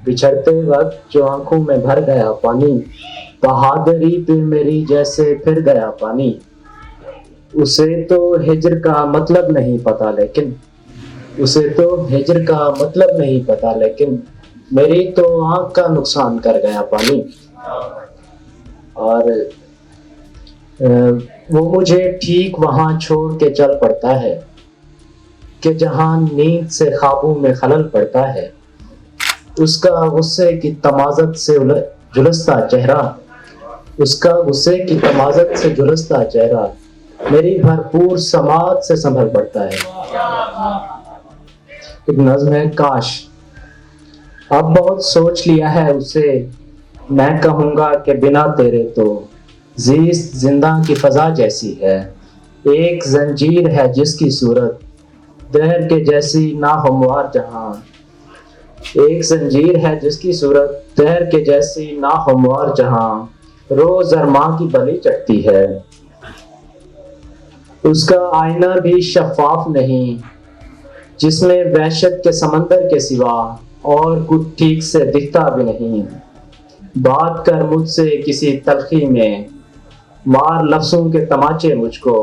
بچھڑتے وقت جو آنکھوں میں بھر گیا پانی، بہادری پہ میری جیسے پھر گیا پانی، اسے تو ہجر کا مطلب نہیں پتا لیکن اسے تو ہجر کا مطلب نہیں پتا لیکن میری تو آنکھ کا نقصان کر گیا پانی۔ اور وہ مجھے ٹھیک وہاں چھوڑ کے چل پڑتا ہے کہ جہاں نیند سے خوابوں میں خلل پڑتا ہے، اس کا غصے کی تمازت سے جلستا چہرہ، اس کا غصے کی تمازت سے جلستا چہرہ میری بھرپور سماعت سے سنبھل پڑتا ہے۔ ایک نظم ہے کاش۔ اب بہت سوچ لیا ہے اسے، میں کہوں گا کہ بنا تیرے تو زیست زندہ کی فضا جیسی ہے، ایک زنجیر ہے جس کی صورت دہر کے جیسی ناہموار جہاں، ایک زنجیر ہے جس کی صورت دہر کے جیسی ناہموار جہاں روز ارماں کی بلی چڑھتی ہے، اس کا آئینہ بھی شفاف نہیں جس میں وحشت کے سمندر کے سوا اور کچھ ٹھیک سے دکھتا بھی نہیں، بات کر مجھ سے کسی تلخی میں، مار لفظوں کے تماچے مجھ کو،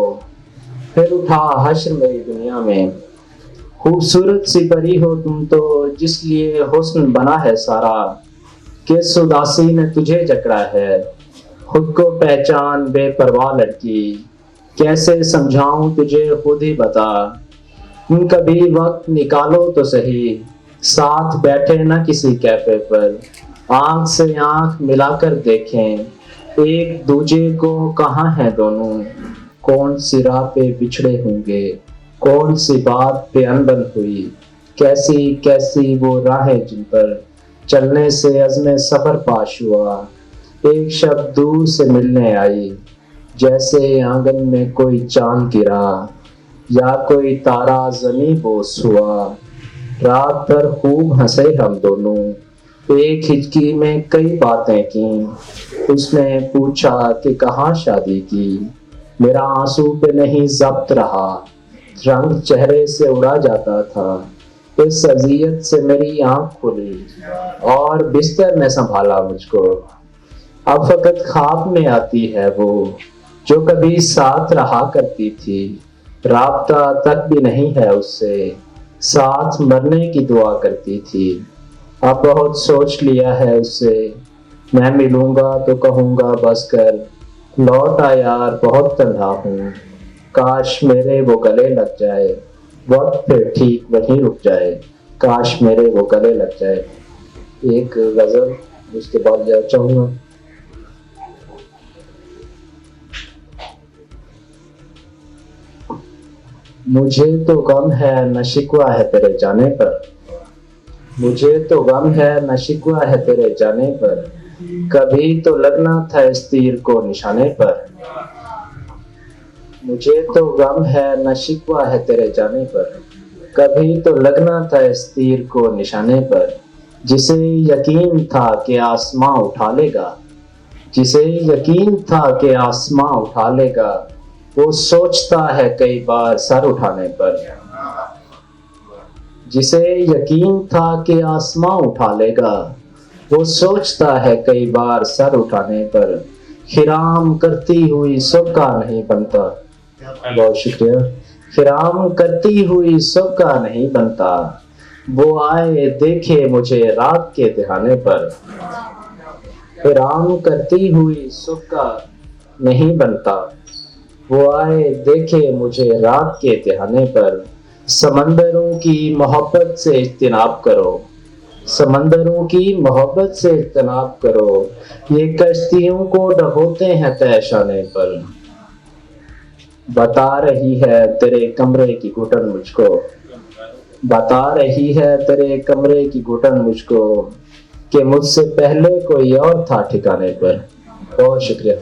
پھر اٹھا حشر میری دنیا میں، خوبصورت سی پری ہو تم تو جس لیے حسن بنا ہے سارا، کس اداسی نے تجھے جکڑا ہے، خود کو پہچان بے پرواہ لڑکی، کیسے سمجھاؤں تجھے خود ہی بتا، تم کبھی وقت نکالو تو صحیح، ساتھ بیٹھے نہ کسی کیفے پر، آنکھ سے آنکھ ملا کر دیکھیں ایک دوجے کو کہاں ہیں دونوں، کون سی راہ پہ بچھڑے ہوں گے، کون سی بات پہ انبن ہوئی، کیسی کیسی وہ راہیں جن پر چلنے سے عزم سفر پاش ہوا، ایک شب دور سے ملنے آئی جیسے آنگن میں کوئی چاند گرا یا کوئی تارا زمیں بوس ہوا، رات بھر خوب ہنسے ہم دونوں، ایک ہچکی میں کئی باتیں کیں، اس نے پوچھا کہ کہاں شادی کی، میرا آنسو پہ نہیں ضبط رہا، رنگ چہرے سے اڑا جاتا تھا، اس اذیت سے میری آنکھ کھلی اور بستر میں سنبھالا مجھ کو، اب فقط خواب میں آتی ہے وہ جو کبھی ساتھ رہا کرتی تھی، رابطہ تک بھی نہیں ہے اس سے، ساتھ مرنے کی دعا کرتی تھی، اب بہت سوچ لیا ہے اس سے، میں ملوں گا تو کہوں گا بس کر لوٹ آ یار بہت تنہا ہوں، کاش میرے وہ گلے لگ جائے، وقت پھر ٹھیک وہیں رک جائے، کاش میرے وہ گلے لگ جائے۔ ایک غزل اس کے بعد جانا چاہوں گا۔ مجھے تو غم ہے نہ شکوہ ہے تیرے جانے پر، مجھے تو غم ہے نہ شکوہ ہے تیرے جانے پر، کبھی تو لگنا تھا اس تیر کو نشانے پر، مجھے تو غم ہے نہ شکوہ ہے تیرے جانے پر، کبھی تو لگنا تھا اس تیر کو نشانے پر، جسے یقین تھا کہ آسماں اٹھا لے گا، جسے یقین تھا کہ آسماں اٹھا لے گا، وہ سوچتا ہے کئی بار سر اٹھانے پر، جسے یقین تھا کہ آسماں اٹھا لے گا، وہ سوچتا ہے کئی بار سر اٹھانے پر، خرام کرتی ہوئی صبح کا نہیں بنتا، بہت شکریہ، خرام کرتی ہوئی صبح کا نہیں بنتا، وہ آئے دیکھے مجھے رات کے دہانے پر، خرام کرتی ہوئی صبح کا نہیں بنتا، وہ آئے دیکھے مجھے رات کے دہانے پر، سمندروں کی محبت سے اجتناب کرو، سمندروں کی محبت سے اجتناب کرو، یہ کشتیوں کو ڈبوتے ہیں طے شانے پر، بتا رہی ہے تیرے کمرے کی گھٹن مجھ کو، بتا رہی ہے تیرے کمرے کی گھٹن مجھ کو کہ مجھ سے پہلے کوئی اور تھا ٹھکانے پر۔ بہت شکریہ۔